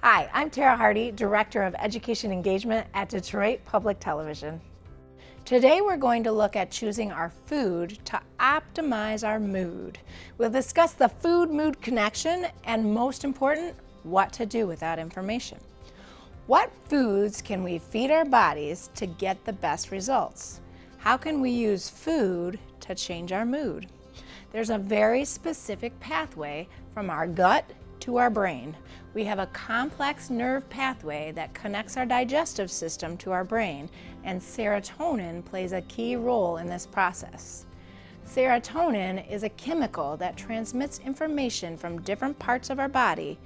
Hi, I'm Tara Hardy, Director of Education Engagement at Detroit Public Television. Today we're going to look at choosing our food to optimize our mood. We'll discuss the food-mood connection and, most important, what to do with that information. What foods can we feed our bodies to get the best results? How can we use food to change our mood? There's a very specific pathway from our gut to our brain. We have a complex nerve pathway that connects our digestive system to our brain, and serotonin plays a key role in this process. Serotonin is a chemical that transmits information from different parts of our body.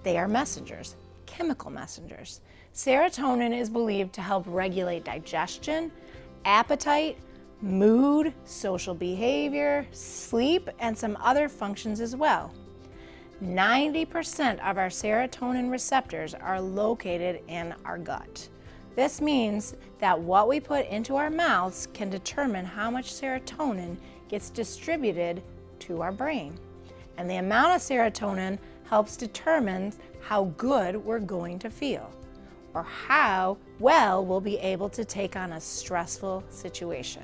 They are messengers, chemical messengers. Serotonin is believed to help regulate digestion, appetite, mood, social behavior, sleep, and some other functions as well. 90% of our serotonin receptors are located in our gut. This means that what we put into our mouths can determine how much serotonin gets distributed to our brain. And the amount of serotonin helps determine how good we're going to feel, or how well we'll be able to take on a stressful situation,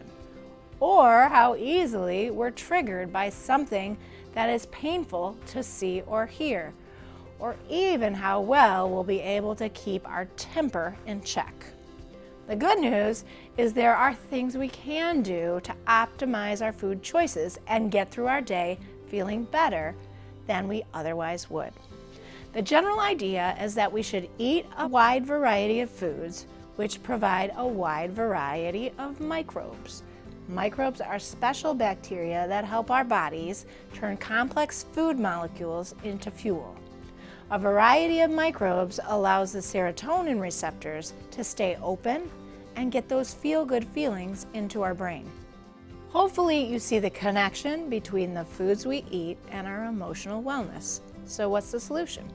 or how easily we're triggered by something that is painful to see or hear, or even how well we'll be able to keep our temper in check. The good news is there are things we can do to optimize our food choices and get through our day feeling better than we otherwise would. The general idea is that we should eat a wide variety of foods which provide a wide variety of microbes. Microbes are special bacteria that help our bodies turn complex food molecules into fuel. A variety of microbes allows the serotonin receptors to stay open and get those feel-good feelings into our brain. Hopefully you see the connection between the foods we eat and our emotional wellness. So what's the solution?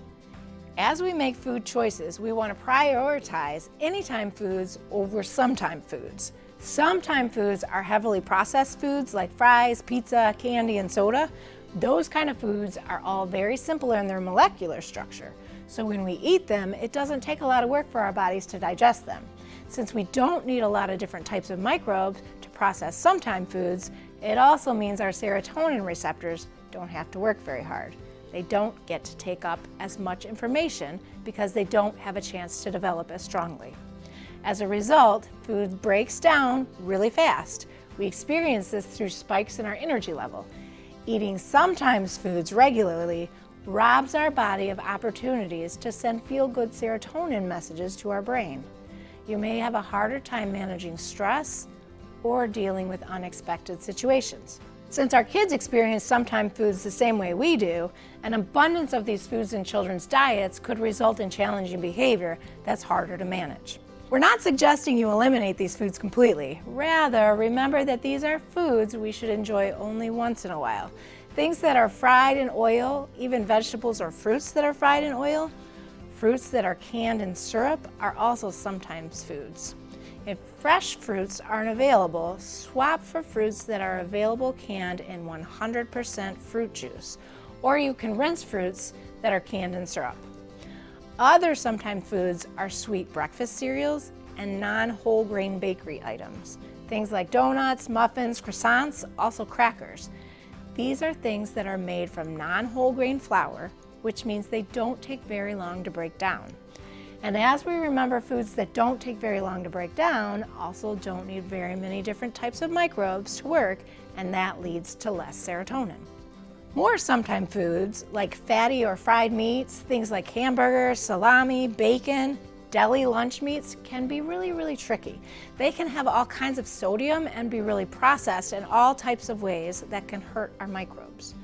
As we make food choices, we want to prioritize anytime foods over sometime foods. Sometime foods are heavily processed foods like fries, pizza, candy, and soda. Those kind of foods are all very simple in their molecular structure. So when we eat them, it doesn't take a lot of work for our bodies to digest them. Since we don't need a lot of different types of microbes to process sometime foods, it also means our serotonin receptors don't have to work very hard. They don't get to take up as much information because they don't have a chance to develop as strongly. As a result, food breaks down really fast. We experience this through spikes in our energy level. Eating sometimes foods regularly robs our body of opportunities to send feel-good serotonin messages to our brain. You may have a harder time managing stress or dealing with unexpected situations. Since our kids experience sometime foods the same way we do, an abundance of these foods in children's diets could result in challenging behavior that's harder to manage. We're not suggesting you eliminate these foods completely. Rather, remember that these are foods we should enjoy only once in a while. Things that are fried in oil, even vegetables or fruits that are fried in oil, fruits that are canned in syrup are also sometimes foods. If fresh fruits aren't available, swap for fruits that are available canned in 100% fruit juice, or you can rinse fruits that are canned in syrup. Other sometime foods are sweet breakfast cereals and non-whole grain bakery items. Things like donuts, muffins, croissants, also crackers. These are things that are made from non-whole grain flour, which means they don't take very long to break down. And as we remember, foods that don't take very long to break down also don't need very many different types of microbes to work, and that leads to less serotonin. More sometime foods, like fatty or fried meats, things like hamburgers, salami, bacon, deli lunch meats, can be really tricky. They can have all kinds of sodium and be really processed in all types of ways that can hurt our microbes.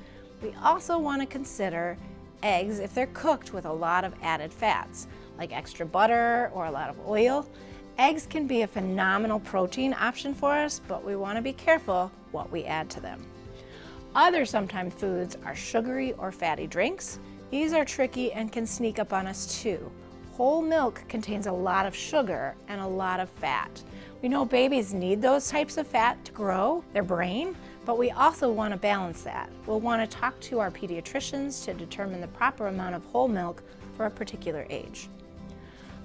We also want to consider eggs if they're cooked with a lot of added fats, like extra butter or a lot of oil. Eggs can be a phenomenal protein option for us, but we want to be careful what we add to them. Other sometime foods are sugary or fatty drinks. These are tricky and can sneak up on us too. Whole milk contains a lot of sugar and a lot of fat. We know babies need those types of fat to grow their brain, but we also want to balance that. We'll want to talk to our pediatricians to determine the proper amount of whole milk for a particular age.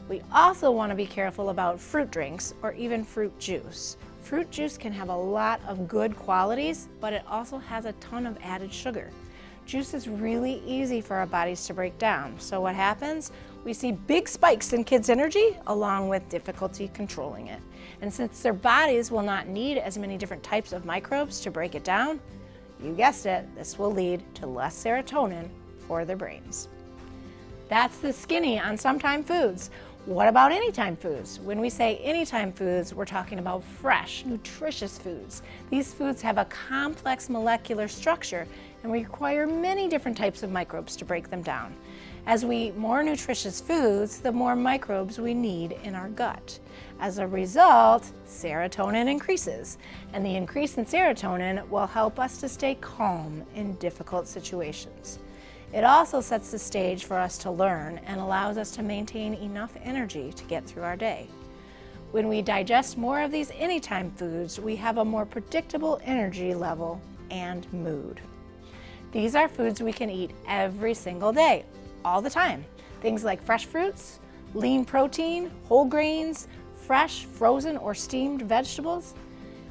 We also want to be careful about fruit drinks or even fruit juice. Fruit juice can have a lot of good qualities, but it also has a ton of added sugar. Juice is really easy for our bodies to break down. So what happens? We see big spikes in kids' energy along with difficulty controlling it. And since their bodies will not need as many different types of microbes to break it down, you guessed it, this will lead to less serotonin for their brains. That's the skinny on sometime foods. What about anytime foods? When we say anytime foods, we're talking about fresh, nutritious foods. These foods have a complex molecular structure and require many different types of microbes to break them down. As we eat more nutritious foods, the more microbes we need in our gut. As a result, serotonin increases, and the increase in serotonin will help us to stay calm in difficult situations. It also sets the stage for us to learn and allows us to maintain enough energy to get through our day. When we digest more of these anytime foods, we have a more predictable energy level and mood. These are foods we can eat every single day, all the time. Things like fresh fruits, lean protein, whole grains, fresh, frozen, or steamed vegetables.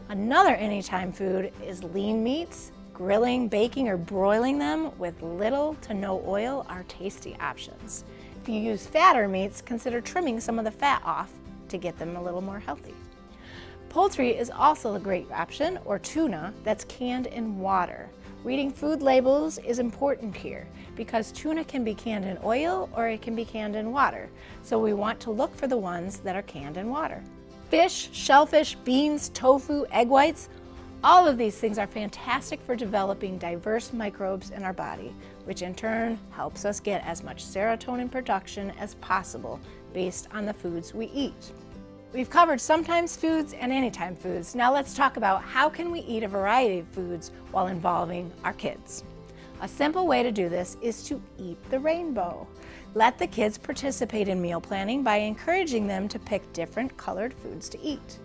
Another anytime food is lean meats. Grilling, baking, or broiling them with little to no oil are tasty options. If you use fatter meats, consider trimming some of the fat off to get them a little more healthy. Poultry is also a great option, or tuna, that's canned in water. Reading food labels is important here because tuna can be canned in oil or it can be canned in water. So we want to look for the ones that are canned in water. Fish, shellfish, beans, tofu, egg whites, all of these things are fantastic for developing diverse microbes in our body, which in turn helps us get as much serotonin production as possible based on the foods we eat. We've covered sometimes foods and anytime foods. Now let's talk about how can we eat a variety of foods while involving our kids. A simple way to do this is to eat the rainbow. Let the kids participate in meal planning by encouraging them to pick different colored foods to eat.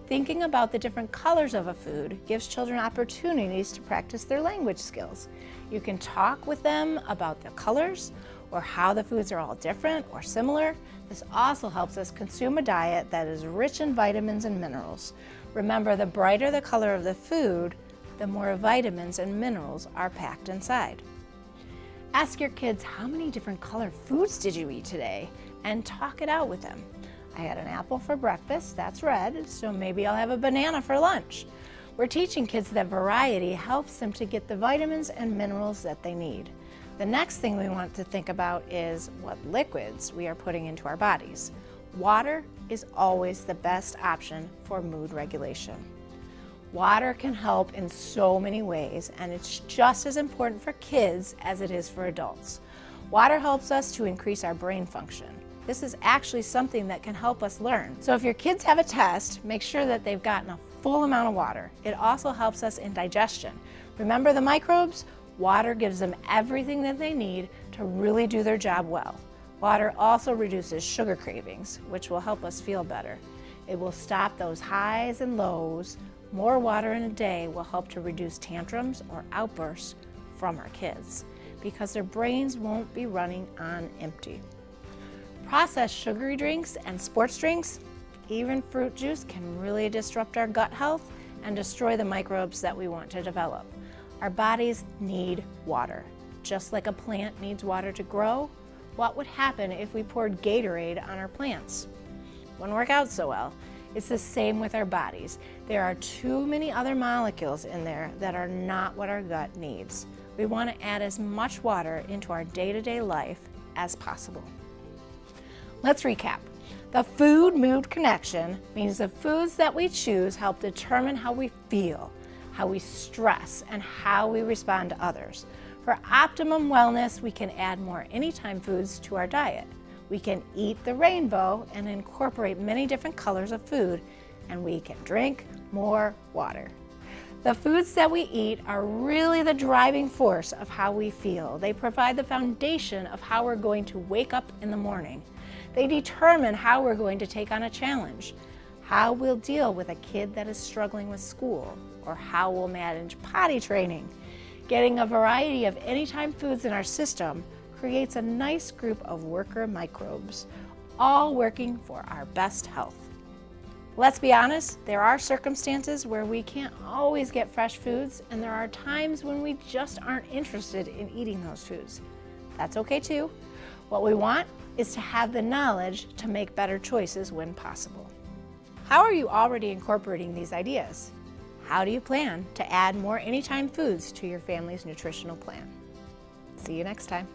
Thinking about the different colors of a food gives children opportunities to practice their language skills. You can talk with them about the colors or how the foods are all different or similar. This also helps us consume a diet that is rich in vitamins and minerals. Remember, the brighter the color of the food, the more vitamins and minerals are packed inside. Ask your kids, how many different colored foods did you eat today? And talk it out with them. I had an apple for breakfast, that's red, so maybe I'll have a banana for lunch. We're teaching kids that variety helps them to get the vitamins and minerals that they need. The next thing we want to think about is what liquids we are putting into our bodies. Water is always the best option for mood regulation. Water can help in so many ways, and it's just as important for kids as it is for adults. Water helps us to increase our brain function. This is actually something that can help us learn. So if your kids have a test, make sure that they've gotten a full amount of water. It also helps us in digestion. Remember the microbes? Water gives them everything that they need to really do their job well. Water also reduces sugar cravings, which will help us feel better. It will stop those highs and lows. More water in a day will help to reduce tantrums or outbursts from our kids because their brains won't be running on empty. Processed sugary drinks and sports drinks, even fruit juice, can really disrupt our gut health and destroy the microbes that we want to develop. Our bodies need water. Just like a plant needs water to grow, what would happen if we poured Gatorade on our plants? Wouldn't work out so well. It's the same with our bodies. There are too many other molecules in there that are not what our gut needs. We want to add as much water into our day-to-day life as possible. Let's recap. The food-mood connection means the foods that we choose help determine how we feel, how we stress, and how we respond to others. For optimum wellness, we can add more anytime foods to our diet. We can eat the rainbow and incorporate many different colors of food, and we can drink more water. The foods that we eat are really the driving force of how we feel. They provide the foundation of how we're going to wake up in the morning. They determine how we're going to take on a challenge, how we'll deal with a kid that is struggling with school, or how we'll manage potty training. Getting a variety of anytime foods in our system creates a nice group of worker microbes, all working for our best health. Let's be honest, there are circumstances where we can't always get fresh foods, and there are times when we just aren't interested in eating those foods. That's okay too. What we want is to have the knowledge to make better choices when possible. How are you already incorporating these ideas? How do you plan to add more anytime foods to your family's nutritional plan? See you next time.